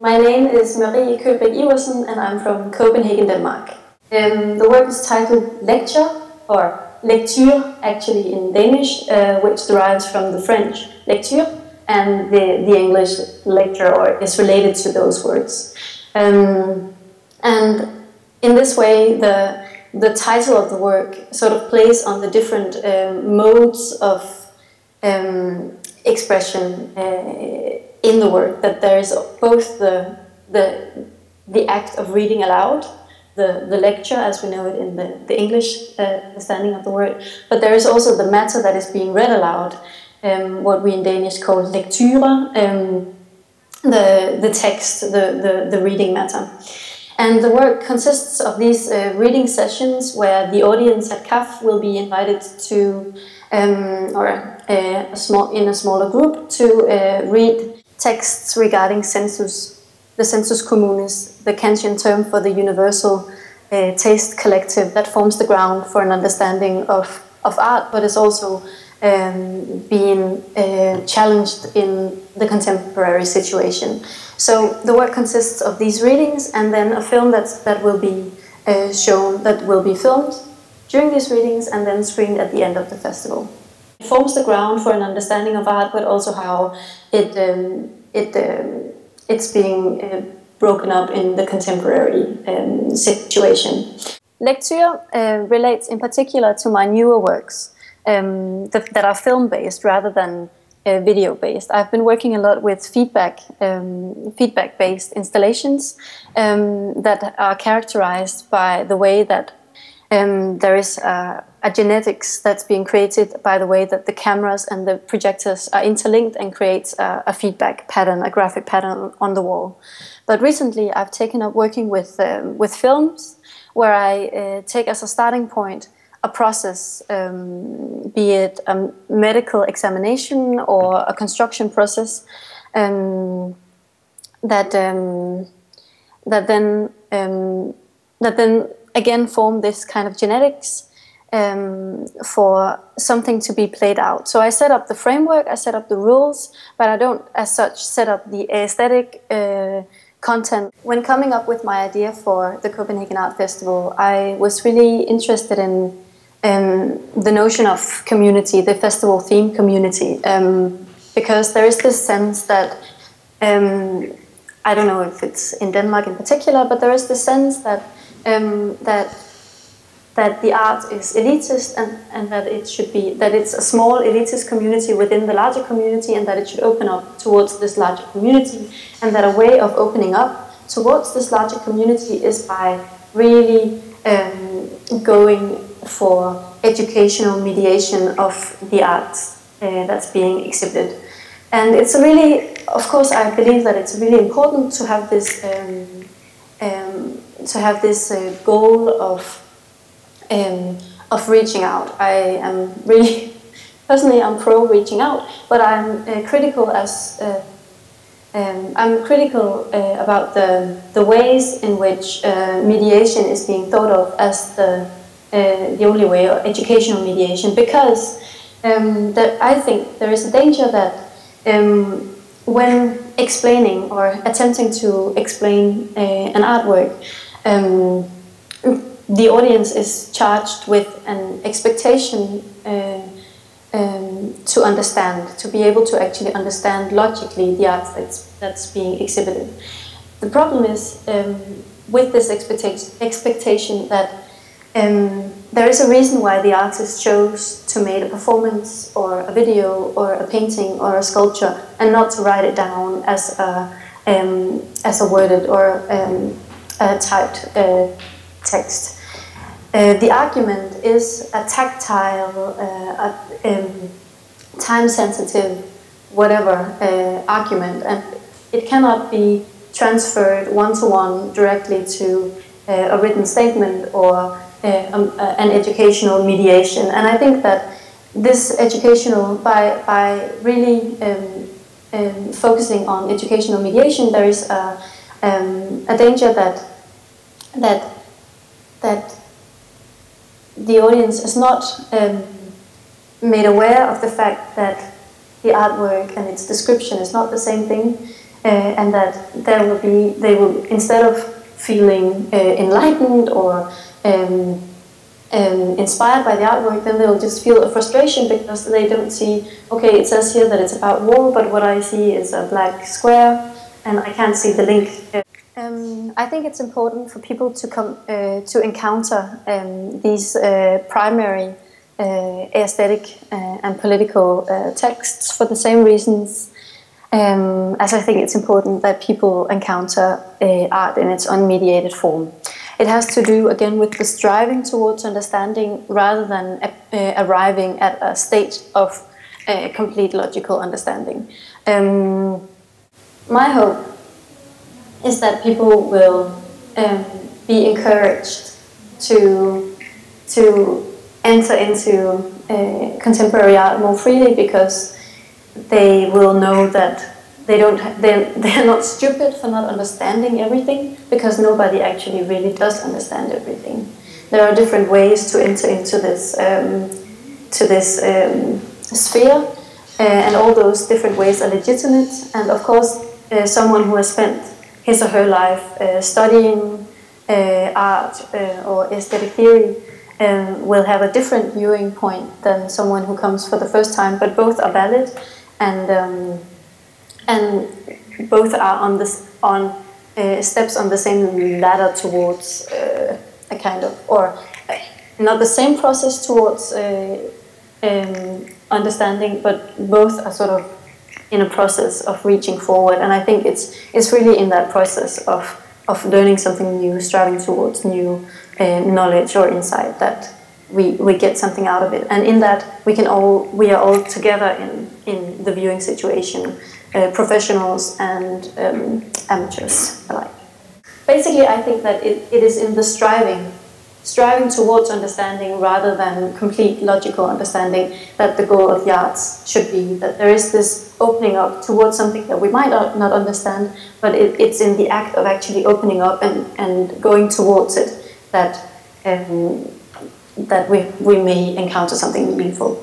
My name is Kølbæk Iversen and I'm from Copenhagen, Denmark. The work is titled Lecture, or Lekture actually in Danish, which derives from the French Lecture, and the English lecture, or is related to those words. And in this way, the title of the work sort of plays on the different modes of expression in the work. That there is both the act of reading aloud, the lecture as we know it in the English understanding of the word, but there is also the matter that is being read aloud, what we in Danish call Lekture, the text, the reading matter. And the work consists of these reading sessions where the audience at CAF will be invited to, in a smaller group, to read texts regarding sensus, the sensus communis, the Kantian term for the universal taste collective that forms the ground for an understanding of art, but is also being challenged in the contemporary situation. So the work consists of these readings and then a film that will be shown, that will be filmed during these readings and then screened at the end of the festival. It forms the ground for an understanding of art, but also how it's being broken up in the contemporary situation. Lecture relates in particular to my newer works that are film-based rather than video-based. I've been working a lot with feedback-based installations that are characterized by the way that there is a genetics that's being created by the way that the cameras and the projectors are interlinked and creates a feedback pattern, a graphic pattern on the wall. But recently I've taken up working with films where I take as a starting point a process, be it a medical examination or a construction process, that then again form this kind of genetics for something to be played out. So I set up the framework, I set up the rules, but I don't as such set up the aesthetic content. When coming up with my idea for the Copenhagen Art Festival, I was really interested in the notion of community, the festival theme community, because there is this sense that, I don't know if it's in Denmark in particular, but there is this sense that that the art is elitist and that it should be, that it's a small elitist community within the larger community and that it should open up towards this larger community, and that a way of opening up towards this larger community is by really going for educational mediation of the art that's being exhibited. And it's a really, of course, I believe that it's really important to have this goal of reaching out. I am really, personally, I'm pro reaching out, but I'm critical as about the ways in which mediation is being thought of as the only way, or educational mediation, because that I think there is a danger that when explaining or attempting to explain an artwork, the audience is charged with an expectation to understand, to be able to actually understand logically the art that's being exhibited. The problem is with this expectation that there is a reason why the artist chose to make a performance or a video or a painting or a sculpture and not to write it down as a worded or a typed text. The argument is a tactile, time-sensitive, whatever argument, and it cannot be transferred one-to-one directly to a written statement or an educational mediation. And I think that this educational, by really focusing on educational mediation, there is a danger that the audience is not made aware of the fact that the artwork and its description is not the same thing, and that they will, instead of feeling enlightened or inspired by the artwork, then they'll just feel a frustration because they don't see, okay, it says here that it's about war, but what I see is a black square, and I can't see the link. I think it's important for people to come to encounter these primary aesthetic and political texts for the same reasons as I think it's important that people encounter art in its unmediated form. It has to do, again, with the striving towards understanding rather than arriving at a state of complete logical understanding. My hope is that people will be encouraged to enter into contemporary art more freely, because they will know that they're not stupid for not understanding everything, because nobody actually really does understand everything. There are different ways to enter into this sphere, and all those different ways are legitimate. And of course, someone who has spent his or her life studying art or aesthetic theory will have a different viewing point than someone who comes for the first time, but both are valid, and both are on steps on the same ladder towards a kind of, or not the same process towards understanding, but both are sort of in a process of reaching forward. And I think it's really in that process of learning something new, striving towards new knowledge or insight, that we get something out of it. And in that we are all together in the viewing situation, professionals and amateurs alike. Basically, I think that it is in the striving towards understanding rather than complete logical understanding that the goal of the arts should be. That there is this opening up towards something that we might not understand, but it's in the act of actually opening up and going towards it that we may encounter something meaningful.